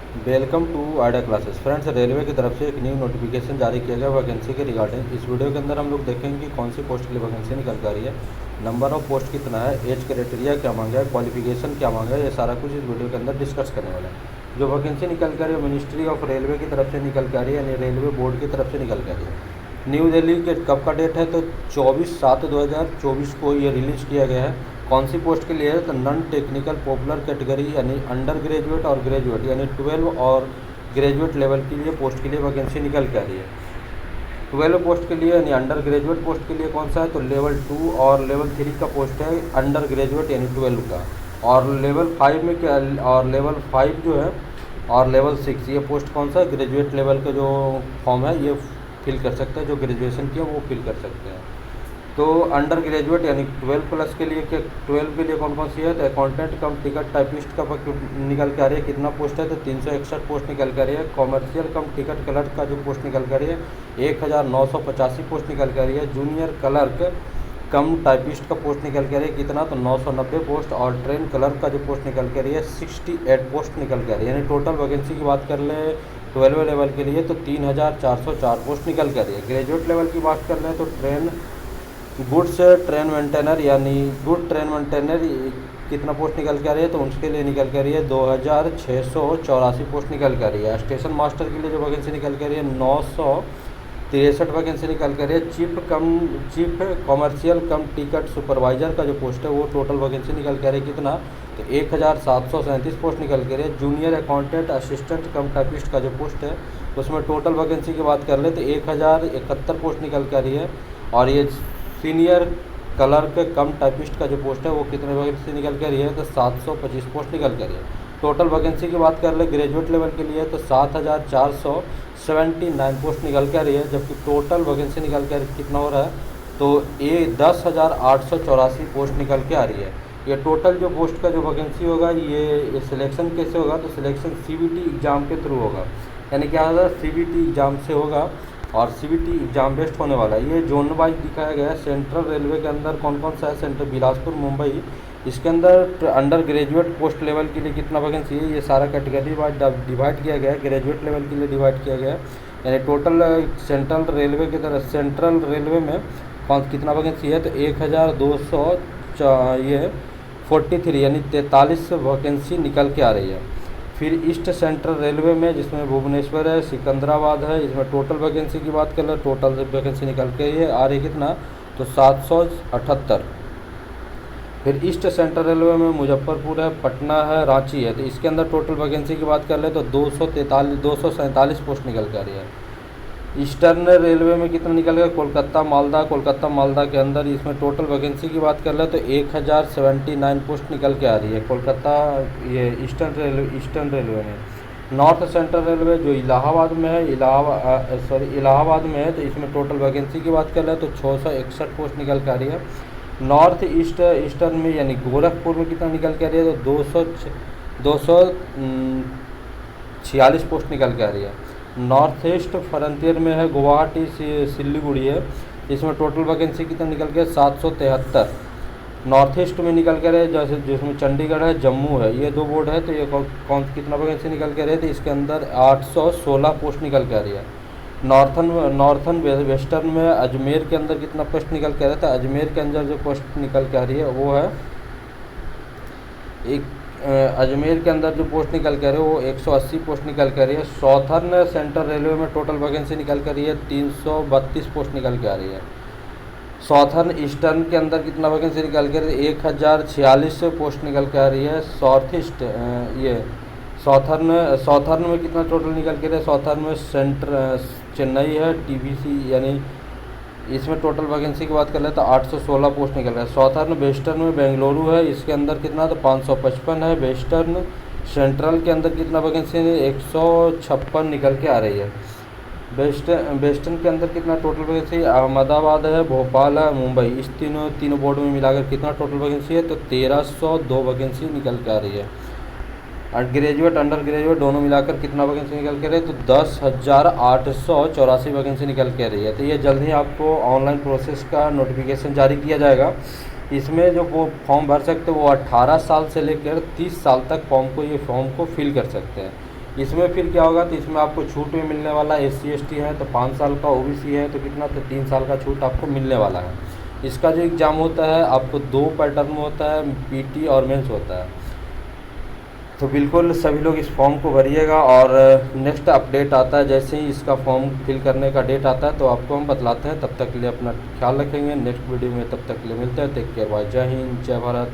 Welcome to idea classes. Friends, railway की तरफ से एक न्यू नोटिफिकेशन जारी किया गया वैकेंसी के रिगार्डिंग। इस वीडियो के अंदर हम लोग देखेंगे कि कौन सी पोस्ट के लिए वैकेंसी निकल कर रही है, नंबर ऑफ पोस्ट कितना है, एज क्राइटेरिया क्या मांगा है, क्वालिफिकेशन क्या मांगा है, ये सारा कुछ इस वीडियो के अंदर डिस्कस करने वाला है। जो वैकेंसी निकल कर रही है मिनिस्ट्री ऑफ रेलवे की तरफ से निकल कर रही है, यानी रेलवे बोर्ड की तरफ से निकल कर रही है। न्यू दिल्ली के कब का डेट है तो 24/7/2024 को ये रिलीज़ किया गया है। कौन सी पोस्ट के लिए है तो नॉन टेक्निकल पॉपुलर कैटेगरी यानी अंडर ग्रेजुएट और ग्रेजुएट यानी 12 और ग्रेजुएट लेवल के लिए पोस्ट के लिए वैकेंसी निकल के आ रही है। 12 पोस्ट के लिए यानी अंडर ग्रेजुएट पोस्ट के लिए कौन सा है तो लेवल 2 और लेवल 3 का पोस्ट है अंडर ग्रेजुएट यानी 12 का। और लेवल 5 में क्या, और लेवल 5 जो है और लेवल 6 ये पोस्ट कौन सा है, ग्रेजुएट लेवल का जो फॉर्म है ये फिल कर सकते हैं, जो ग्रेजुएशन किया वो फिल कर सकते हैं। तो अंडर ग्रेजुएट यानी 12 प्लस के लिए क्या, 12 के लिए कौन कौन सी है तो अकाउंटेंट कम टिकट टाइपिस्ट का निकल के आ रही है। कितना पोस्ट है तो 361 पोस्ट निकल के आ रही है। कॉमर्शियल कम टिकट क्लर्क का जो पोस्ट निकल के आ रही है 1985 पोस्ट निकल के आ रही है। जूनियर क्लर्क कम टाइपिस्ट का पोस्ट निकल के आ रही है कितना तो 990 पोस्ट। और ट्रेन क्लर्क का जो पोस्ट निकल के आ रही है 68 पोस्ट निकल के आ रही है। यानी टोटल वैकेंसी की बात कर ले 12 लेवल के लिए तो 3404 पोस्ट निकल के आ रही है। ग्रेजुएट लेवल की बात कर लें तो गुड्स ट्रेन मेंटेनर यानी गुड ट्रेन मेंटेनर कितना पोस्ट निकल के आ रही है तो उसके लिए निकल के आ रही है 2684 पोस्ट निकल के आ रही है। स्टेशन मास्टर के लिए जो वैकेंसी निकल के आ रही है 963 वैकेंसी निकल के आ रही है। चीफ कॉमर्शियल कम टिकट सुपरवाइजर का जो पोस्ट है वो टोटल वैकेंसी निकल के आ रही है कितना तो 1737 पोस्ट निकल के आ रही है। जूनियर अकाउंटेंट असिस्टेंट कम टाइपिस्ट का जो पोस्ट है उसमें टोटल वैकेंसी की बात कर ले तो 1071 पोस्ट निकल के आ रही है। और ये सीनियर क्लर्क कम टाइपिस्ट का जो पोस्ट है वो कितने वैकेंसी निकल के रही है तो 725 पोस्ट निकल के रही है। टोटल वैकेंसी की बात कर ले ग्रेजुएट लेवल के लिए तो 7479 पोस्ट निकल के रही है। जबकि टोटल वैकेंसी निकल के कितना हो रहा है तो ये 10,884 पोस्ट निकल के आ रही है। ये टोटल जो पोस्ट का जो वैकेंसी होगा ये सिलेक्शन कैसे होगा तो सिलेक्शन CBT एग्ज़ाम के थ्रू होगा। यानी क्या होगा CBT एग्ज़ाम से होगा और CBT एग्ज़ाम बेस्ड होने वाला है। ये जोन वाइज दिखाया गया है। सेंट्रल रेलवे के अंदर कौन कौन सा है, सेंट्रल बिलासपुर मुंबई, इसके अंदर अंडर ग्रेजुएट पोस्ट लेवल के लिए कितना वैकेंसी है ये सारा कैटेगरी वाइज डिवाइड किया गया है। ग्रेजुएट लेवल के लिए डिवाइड किया गया है। यानी टोटल सेंट्रल रेलवे की तरह सेंट्रल रेलवे में कौन कितना वैकेंसी है तो 1200 ये 43 यानी 43 वैकेंसी निकल के आ रही है। फिर ईस्ट सेंट्रल रेलवे में जिसमें भुवनेश्वर है, सिकंदराबाद है, इसमें टोटल वैकेंसी की बात कर ले टोटल वैकेंसी निकल के ये आ रही कितना तो 778। फिर ईस्ट सेंट्रल रेलवे में मुजफ्फरपुर है, पटना है, रांची है, तो इसके अंदर टोटल वैकेंसी की बात कर ले तो 247 पोस्ट निकल के आ रही है। ईस्टर्न रेलवे में कितना निकल गया कोलकाता मालदा के अंदर इसमें टोटल वैकेंसी की बात कर ले तो 1079 पोस्ट निकल के आ रही है कोलकाता ये ईस्टर्न रेलवे में। नॉर्थ सेंट्रल रेलवे जो इलाहाबाद में है इलाहाबाद में है तो इसमें टोटल वैकेंसी की बात कर ले तो 661 पोस्ट निकल के आ रही है। नॉर्थ ईस्टर्न में यानी गोरखपुर में कितना निकल के आ रही है तो 246 पोस्ट निकल के आ रही है। नॉर्थ ईस्ट फ्रंटियर में है गुवाहाटी सिलीगुड़ी है, इसमें टोटल वैकेंसी कितना निकल के 773। नॉर्थ ईस्ट में निकल के रहे जैसे जिसमें चंडीगढ़ है, जम्मू है, ये दो बोर्ड है तो ये कौन कितना वैकेंसी निकल के रहे थे इसके अंदर 816 पोस्ट निकल के आ रही है। नॉर्थन वेस्टर्न में अजमेर के अंदर कितना पोस्ट निकल के आ रहा था, अजमेर के अंदर जो पोस्ट निकल के आ रही है वो है अजमेर के अंदर जो पोस्ट निकल कर रही है वो 180 पोस्ट निकल कर रही है। सॉथर्न सेंट्रल रेलवे में टोटल वैकेंसी निकल कर रही है 332 पोस्ट निकल के आ रही है। सॉथर्न ईस्टर्न के अंदर कितना वैकेंसी निकल कर 1046 पोस्ट निकल के आ रही है। सॉर्थ ईस्ट ये सॉथर्न में कितना टोटल निकल के रहे, सॉथर्न में चेन्नई है, TBC यानी इसमें टोटल वैकेंसी की बात कर ले तो 816 पोस्ट निकल रहा है। सॉथर्न वेस्टर्न में बेंगलुरु है, इसके अंदर कितना तो 555 है। वेस्टर्न सेंट्रल के अंदर कितना वैकेंसी है 156 निकल के आ रही है। वेस्टर्न के अंदर कितना टोटल वैकेंसी, अहमदाबाद है, भोपाल है, मुंबई, इस तीनों बोर्ड में मिलाकर कितना टोटल वैकेंसी है तो 1302 वैकेंसी निकल के आ रही है। और ग्रेजुएट अंडर ग्रेजुएट दोनों मिलाकर कितना वैकेंसी निकल के रही तो 10,884 वैकेंसी निकल के रही है। तो ये जल्द ही आपको ऑनलाइन प्रोसेस का नोटिफिकेशन जारी किया जाएगा। इसमें जो वो फॉर्म भर सकते हैं वो 18 साल से लेकर 30 साल तक फॉर्म को फिल कर सकते हैं। इसमें फिर क्या होगा, तो इसमें आपको छूट भी मिलने वाला है। SC ST है तो 5 साल का, OBC है तो कितना, तो 3 साल का छूट आपको मिलने वाला है। इसका जो एग्ज़ाम होता है आपको 2 पैटर्न में होता है, PT और मेंस होता है। तो बिल्कुल सभी लोग इस फॉर्म को भरिएगा, और नेक्स्ट अपडेट आता है जैसे ही इसका फॉर्म फिल करने का डेट आता है तो आपको हम बतलाते हैं। तब तक के लिए अपना ख्याल रखेंगे। नेक्स्ट वीडियो में तब तक के लिए मिलते हैं। टेक केयर, बाय, जय हिंद, जय भारत।